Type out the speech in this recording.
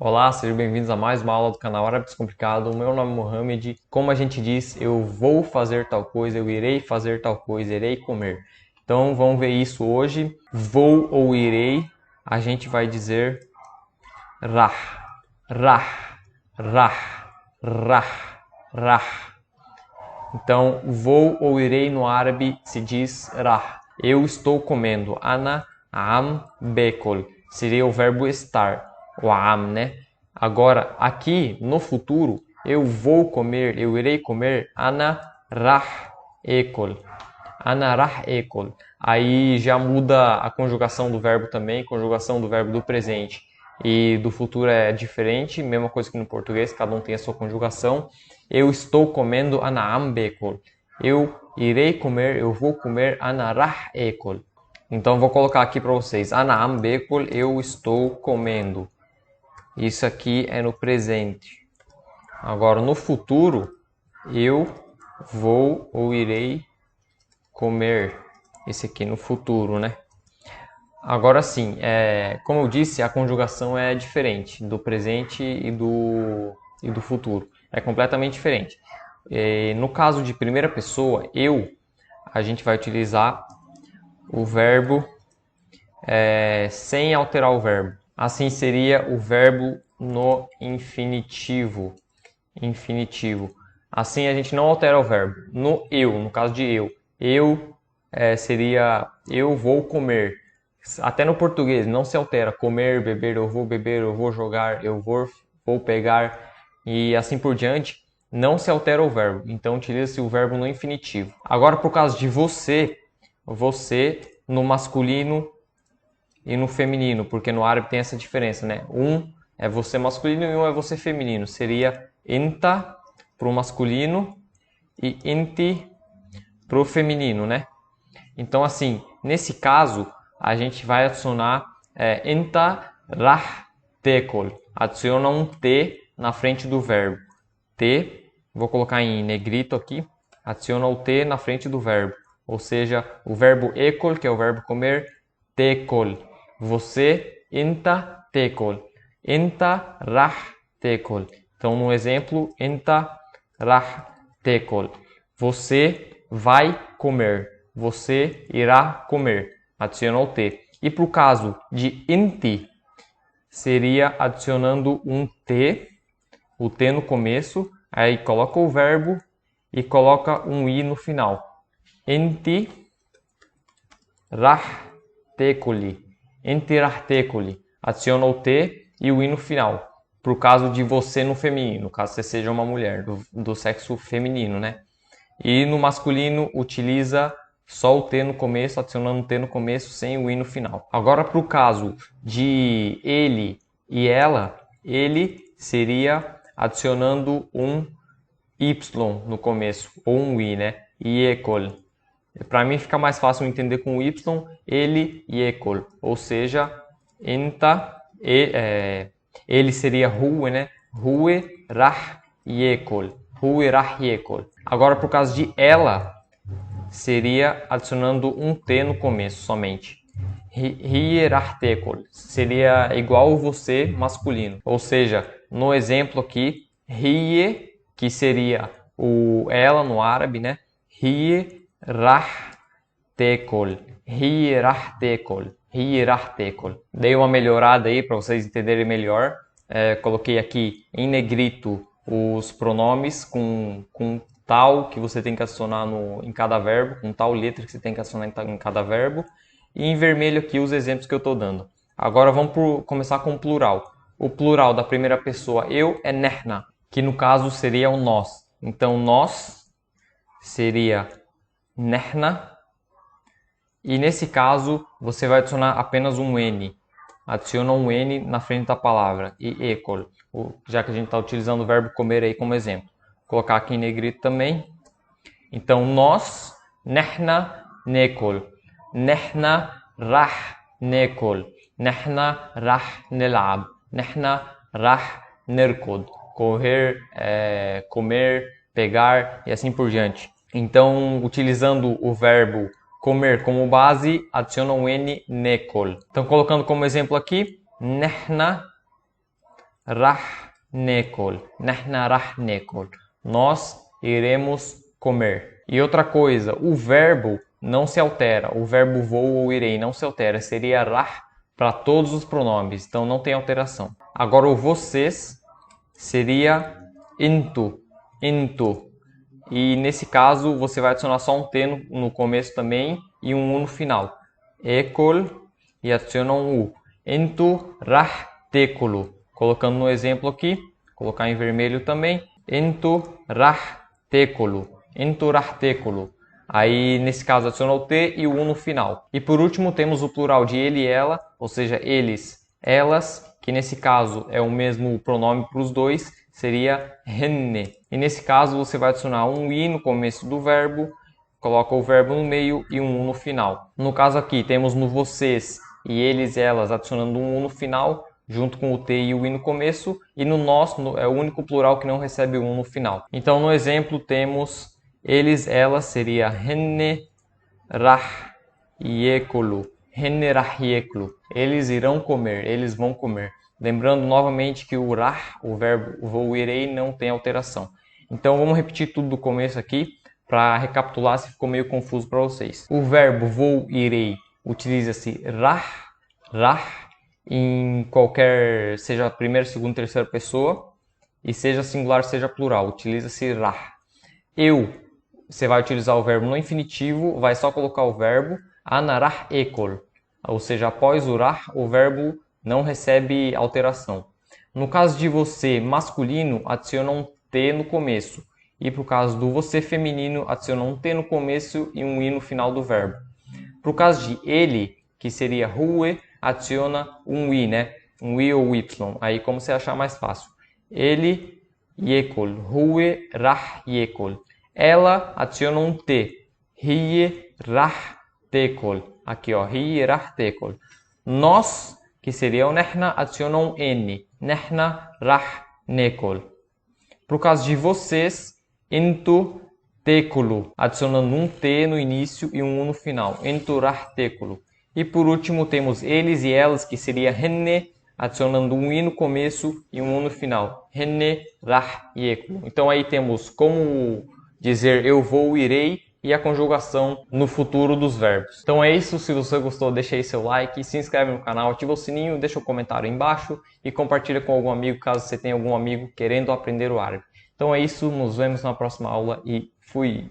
Olá, sejam bem-vindos a mais uma aula do canal Árabe Descomplicado. O meu nome é Mohamed. Como a gente diz, eu vou fazer tal coisa, eu irei fazer tal coisa, irei comer. Então vamos ver isso hoje. Vou ou irei, a gente vai dizer rah, rah, rah, rah, rah. Então vou ou irei no árabe se diz rah. Eu estou comendo. Ana am bekol. Seria o verbo estar. O am, né? Agora, aqui no futuro, eu vou comer, eu irei comer. Ana rah ekol. Ana rah ekol. Aí já muda a conjugação do verbo também, conjugação do verbo do presente e do futuro é diferente, mesma coisa que no português, cada um tem a sua conjugação. Eu estou comendo ana am bekol. Eu irei comer, eu vou comer ana rah ekol. Então vou colocar aqui para vocês. Ana am bekol, eu estou comendo. Isso aqui é no presente. Agora no futuro, eu vou ou irei comer. Esse aqui no futuro, né? Agora sim, como eu disse, a conjugação é diferente do presente e do futuro. É completamente diferente. No caso de primeira pessoa, a gente vai utilizar o verbo sem alterar o verbo. Assim seria o verbo no infinitivo. Infinitivo. Assim a gente não altera o verbo. No caso de eu seria eu vou comer. Até no português não se altera. Comer, beber, eu vou jogar, eu vou pegar e assim por diante. Não se altera o verbo. Então utiliza-se o verbo no infinitivo. Agora por causa de você no masculino e no feminino, porque no árabe tem essa diferença, né? Um é você masculino e um é você feminino. Seria enta para o masculino e inti para o feminino, né? Então assim, nesse caso a gente vai adicionar enta rah tekol. Adiciona um T na frente do verbo. T, vou colocar em negrito aqui. Adiciona o T na frente do verbo. Ou seja, o verbo ekol, que é o verbo comer, tekol. Você enta tekol. Enta rah tekol. Então, no exemplo, enta rah tekol. Você vai comer. Você irá comer. Adiciona o T. E para o caso de inti, seria adicionando um T, o T no começo, aí coloca o verbo e coloca um I no final. Inti rah tekoli. Inti rah tekoli. Adiciona o T e o I no final. Para o caso de você no feminino, caso você seja uma mulher do sexo feminino, né? E no masculino utiliza só o T no começo, adicionando o T no começo sem o I no final. Agora para o caso de ele e ela, ele seria adicionando um Y no começo, ou um I, né? Iekol. Para mim fica mais fácil entender com o Y, ele Iekol. Ou seja, ele seria Hue, né? Hue rah Iekol. Hue rah Iekol. Agora por caso de ela, seria adicionando um T no começo somente. Hierartekol seria igual você masculino. Ou seja, no exemplo aqui, hie, que seria o ela no árabe, né? Hierartekol. Hierartekol. Hierartekol. Dei uma melhorada aí para vocês entenderem melhor. Coloquei aqui em negrito os pronomes com tal que você tem que adicionar em cada verbo, com tal letra que você tem que adicionar em cada verbo. E em vermelho aqui os exemplos que eu estou dando. Agora vamos começar com o plural. O plural da primeira pessoa, eu, é nehna, que no caso seria o nós. Então nós seria nehna. E nesse caso você vai adicionar apenas um N. Adiciona um N na frente da palavra. E ekol, já que a gente está utilizando o verbo comer aí como exemplo. Vou colocar aqui em negrito também. Então nós, nehna nekol. Nehna rah nekol. Nehna rah nelab. Nehna rah nerkod. Correr, comer, pegar e assim por diante. Então, utilizando o verbo comer como base, adiciona um N nekol. Então, colocando como exemplo aqui, nehna rah nekol. Nahna rah nekol. Nós iremos comer. E outra coisa, o verbo não se altera. O verbo vou ou irei não se altera. Seria rah para todos os pronomes. Então não tem alteração. Agora o vocês seria into. Into. E nesse caso você vai adicionar só um T no começo também e um U no final. Ekol e adiciona um U. Into rah tekolu. Colocando no exemplo aqui, colocar em vermelho também. Into rah tekolu. Into rah tekolu. Aí nesse caso adiciona o T e o U no final. E por último temos o plural de ele e ela, ou seja, eles, elas, que nesse caso é o mesmo pronome para os dois, seria henne. E nesse caso você vai adicionar um i no começo do verbo, coloca o verbo no meio e um u no final. No caso aqui temos no vocês e eles, elas, adicionando um u no final, junto com o t e o i no começo, e no nós é o único plural que não recebe o u no final. Então no exemplo temos eles, elas, seria henne rah yekulu. Henne rah yekulu. Eles irão comer, eles vão comer. Lembrando novamente que o rah, o verbo vou, irei, não tem alteração. Então vamos repetir tudo do começo aqui para recapitular se ficou meio confuso para vocês. O verbo vou, irei utiliza-se rah, rah em qualquer, seja primeira, segunda, terceira pessoa, e seja singular, seja plural, utiliza-se rah. Eu, você vai utilizar o verbo no infinitivo, vai só colocar o verbo ana rah ekol, ou seja, após o rah, o verbo não recebe alteração. No caso de você masculino, adiciona um T no começo. E para o caso do você feminino, adiciona um T no começo e um I no final do verbo. Para o caso de ele, que seria hue, adiciona um I, né? Um I ou Y. Aí como você achar mais fácil. Ele, yekol. Hue, rah, yekol. Ela, adiciona um T. Hie, rah, tekol. Aqui, ó. Hie, rah, tekol. Nós, que seria o nehna, adiciona um N. Nehna, rah, nekol. Para o caso de vocês, into tekulu, adicionando um T no início e um U no final. Into rah tekulu. E por último temos eles e elas, que seria henne, adicionando um I no começo e um U no final. Henne, rah, yekulu. Então aí temos como dizer eu vou, irei, e a conjugação no futuro dos verbos. Então é isso, se você gostou, deixa aí seu like, se inscreve no canal, ativa o sininho, deixa um comentário aí embaixo e compartilha com algum amigo, caso você tenha algum amigo querendo aprender o árabe. Então é isso, nos vemos na próxima aula e fui!